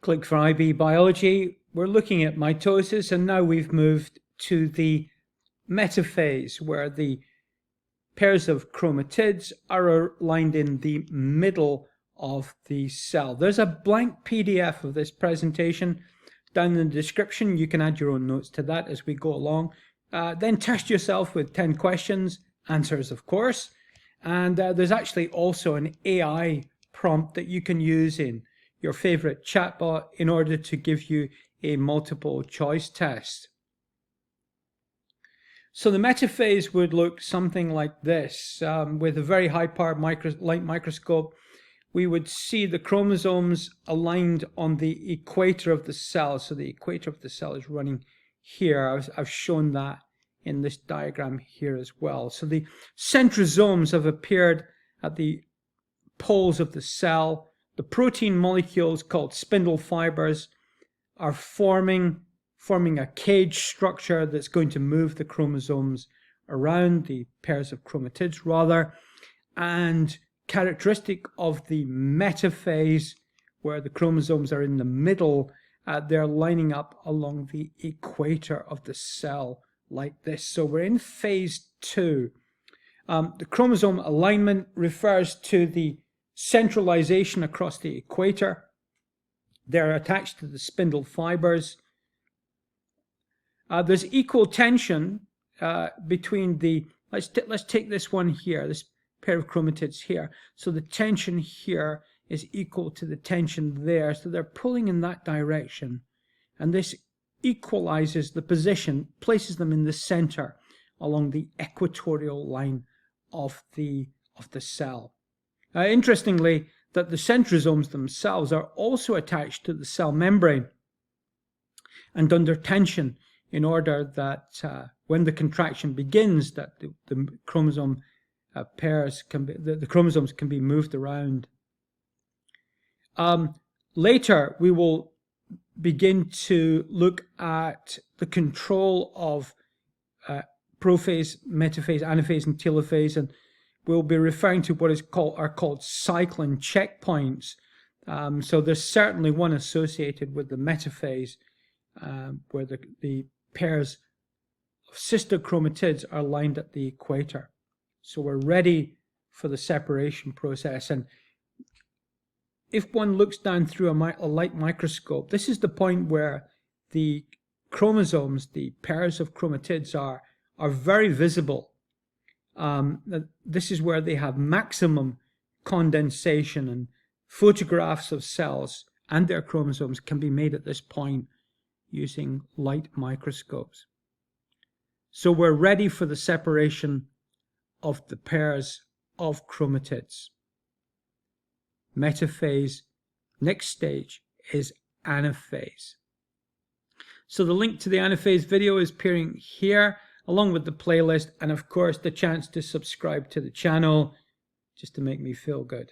Click for IB Biology. We're looking at mitosis, and now we've moved to the metaphase, where the pairs of chromatids are aligned in the middle of the cell. There's a blank PDF of this presentation down in the description. You can add your own notes to that as we go along. Then test yourself with 10 questions, answers of course, and there's actually also an AI prompt that you can use in your favorite chatbot in order to give you a multiple choice test. So the metaphase would look something like this. With a very high powered light microscope, we would see the chromosomes aligned on the equator of the cell. So the equator of the cell is running here. I've shown that in this diagram here as well. So the centrosomes have appeared at the poles of the cell. The protein molecules called spindle fibers are forming a cage structure that's going to move the chromosomes around, the pairs of chromatids rather. And characteristic of the metaphase, where the chromosomes are in the middle, they're lining up along the equator of the cell like this. So we're in phase 2. The chromosome alignment refers to the centralization across the equator. They're attached to the spindle fibers. There's equal tension between the, let's take this one here, this pair of chromatids here. So the tension here is equal to the tension there. So they're pulling in that direction. And this equalizes the position, places them in the center along the equatorial line of the cell. Interestingly, that the centrosomes themselves are also attached to the cell membrane and under tension, in order that when the contraction begins, that the chromosome pairs can be, the chromosomes can be moved around. Later, we will begin to look at the control of prophase, metaphase, anaphase, and telophase, and we'll be referring to what are called Cyclin checkpoints. So there's certainly one associated with the metaphase, where the pairs of sister chromatids are lined at the equator. So we're ready for the separation process. And if one looks down through a light microscope, this is the point where the chromosomes, the pairs of chromatids, are very visible. This is where they have maximum condensation, and photographs of cells and their chromosomes can be made at this point using light microscopes. So we're ready for the separation of the pairs of chromatids. Metaphase. Next stage is anaphase. So the link to the anaphase video is appearing here, along with the playlist, and of course the chance to subscribe to the channel, just to make me feel good.